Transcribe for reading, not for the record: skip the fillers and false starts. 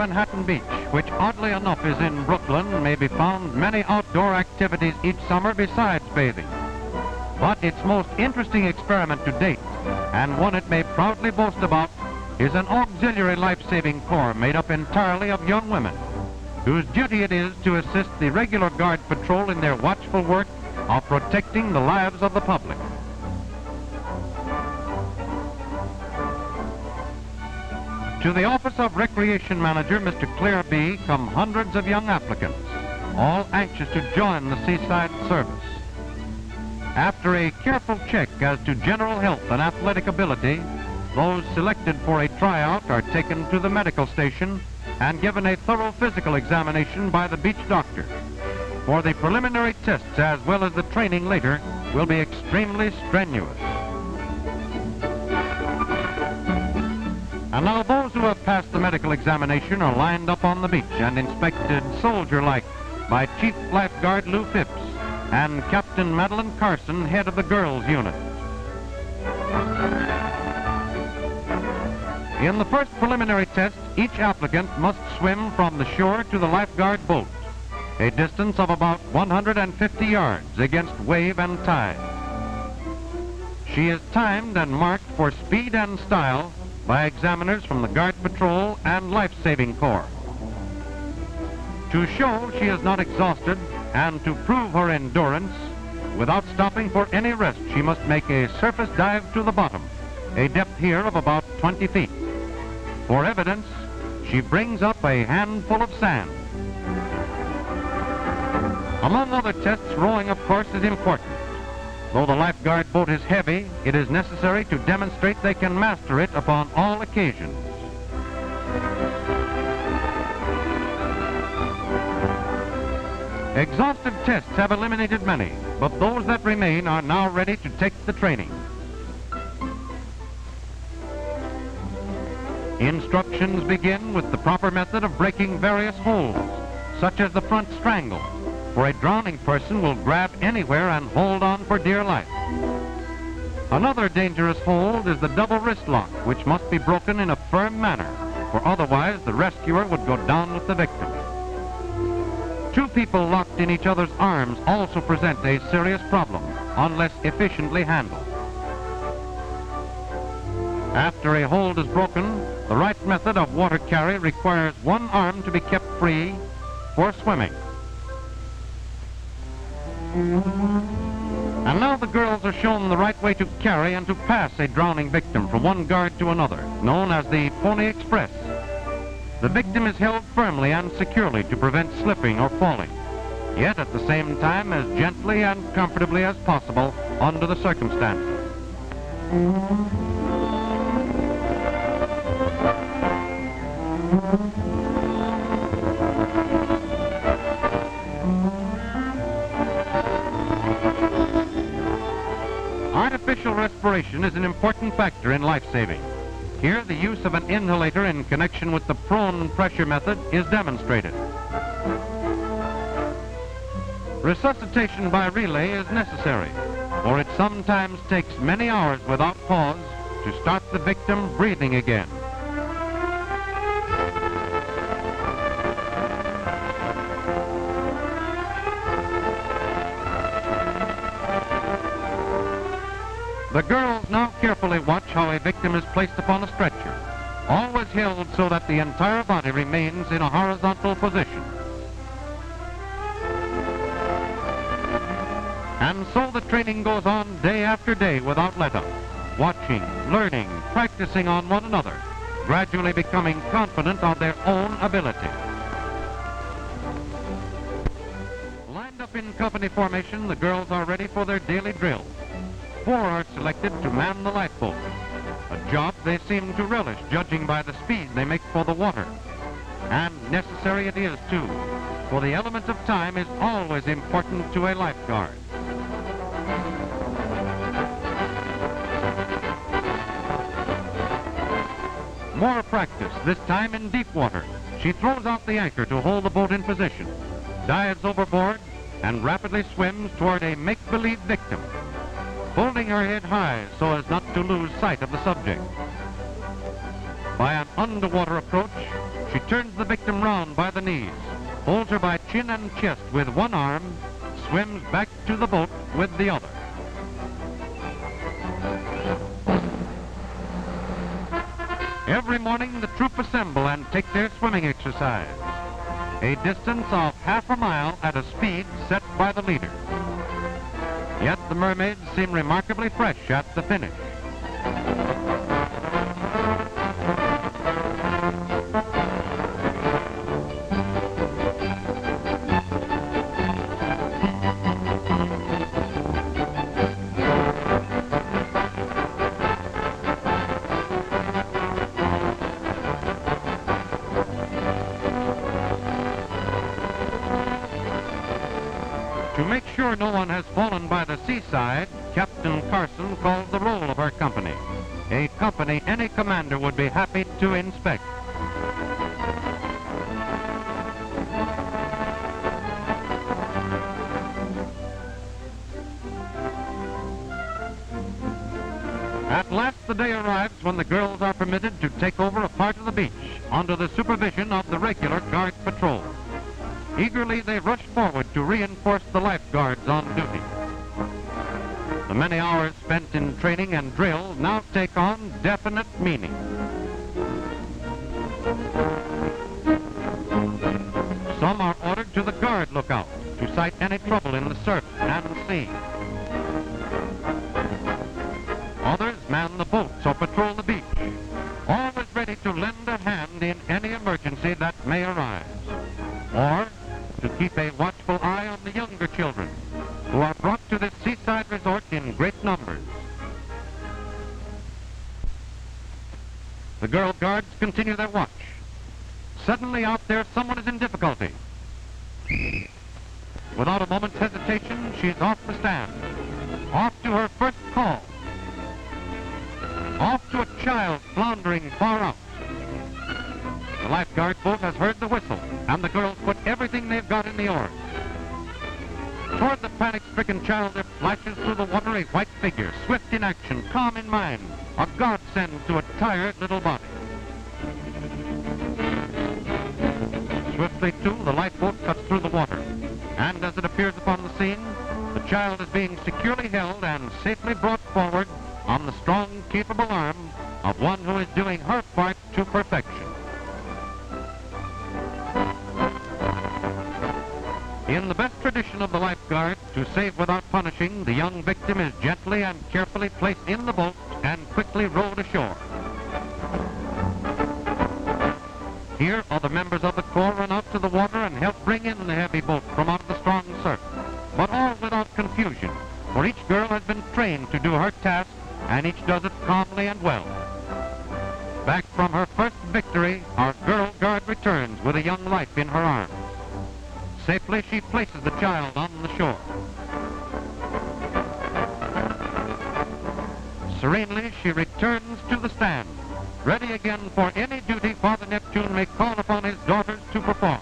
Manhattan Beach, which oddly enough is in Brooklyn, may be found many outdoor activities each summer besides bathing. But its most interesting experiment to date, and one it may proudly boast about, is an auxiliary life-saving corps made up entirely of young women, whose duty it is to assist the regular guard patrol in their watchful work of protecting the lives of the public. To the office of Recreation Manager, Mr. Claire B., come hundreds of young applicants, all anxious to join the seaside service. After a careful check as to general health and athletic ability, those selected for a tryout are taken to the medical station and given a thorough physical examination by the beach doctor. For the preliminary tests as well as the training later will be extremely strenuous. And now those who have passed the medical examination are lined up on the beach and inspected soldier-like by Chief Lifeguard Lou Phipps and Captain Madeline Carson, head of the girls' unit. In the first preliminary test, each applicant must swim from the shore to the lifeguard boat, a distance of about 150 yards against wave and tide. She is timed and marked for speed and style by examiners from the Guard Patrol and Life-Saving Corps. To show she is not exhausted and to prove her endurance, without stopping for any rest, she must make a surface dive to the bottom, a depth here of about 20 feet. For evidence, she brings up a handful of sand. Among other tests, rowing, of course, is important. Though the lifeguard boat is heavy, it is necessary to demonstrate they can master it upon all occasions. Exhaustive tests have eliminated many, but those that remain are now ready to take the training. Instructions begin with the proper method of breaking various holds, such as the front strangle, for a drowning person will grab anywhere and hold on for dear life. Another dangerous hold is the double wrist lock, which must be broken in a firm manner, for otherwise the rescuer would go down with the victim. Two people locked in each other's arms also present a serious problem, unless efficiently handled. After a hold is broken, the right method of water carry requires one arm to be kept free for swimming. And now the girls are shown the right way to carry and to pass a drowning victim from one guard to another, known as the Pony Express. The victim is held firmly and securely to prevent slipping or falling, yet at the same time as gently and comfortably as possible under the circumstances. Artificial respiration is an important factor in life-saving. Here, the use of an inhalator in connection with the prone pressure method is demonstrated. Resuscitation by relay is necessary, for it sometimes takes many hours without pause to start the victim breathing again. The girls now carefully watch how a victim is placed upon a stretcher, always held so that the entire body remains in a horizontal position. And so the training goes on day after day without let-up, watching, learning, practicing on one another, gradually becoming confident of their own ability. Lined up in company formation, the girls are ready for their daily drill. 4 are selected to man the lifeboat, a job they seem to relish, judging by the speed they make for the water. And necessary it is, too, for the element of time is always important to a lifeguard. More practice, this time in deep water. She throws out the anchor to hold the boat in position, dives overboard, and rapidly swims toward a make-believe victim, holding her head high so as not to lose sight of the subject. By an underwater approach, She turns the victim round by the knees, holds her by chin and chest with one arm, swims back to the boat with the other. Every morning the troop assemble and take their swimming exercise, a distance of half a mile at a speed set by the leader. Yet the mermaids seem remarkably fresh at the finish. To make sure no one has fallen by the seaside, Captain Carson calls the roll of her company, a company any commander would be happy to inspect. At last the day arrives when the girls are permitted to take over a part of the beach under the supervision of the regular guard patrol. Eagerly they rush forward to reinforce the lifeguards on duty. The many hours spent in training and drill now take on definite meaning. Some are ordered to the guard lookout to sight any trouble in the surf and sea. Others man the boats or patrol the beach, always ready to lend a hand in any emergency that may arise, or to keep a watchful eye on the younger children who are brought to this seaside resort in great numbers. The girl guards continue their watch. Suddenly out there someone is in difficulty. Without a moment's hesitation, she is off the stand, off to her first call, off to a child floundering far out. The lifeguard boat has heard the whistle, and the girls put everything they've got in the oars. Toward the panic-stricken child there flashes through the water a white figure, swift in action, calm in mind, a godsend to a tired little body. Swiftly, too, the lifeboat cuts through the water, and as it appears upon the scene, the child is being securely held and safely brought forward on the strong, capable arm of one who is doing her part to perfection. In the best tradition of the lifeguard, to save without punishing, the young victim is gently and carefully placed in the boat and quickly rowed ashore. Here, other members of the Corps run out to the water and help bring in the heavy boat from out of the strong surf, but all without confusion, for each girl has been trained to do her task, and each does it calmly and well. Back from her first victory, our girl guard returns with a young life in her arms. Safely, she places the child on the shore. Serenely, she returns to the stand, ready again for any duty Father Neptune may call upon his daughters to perform.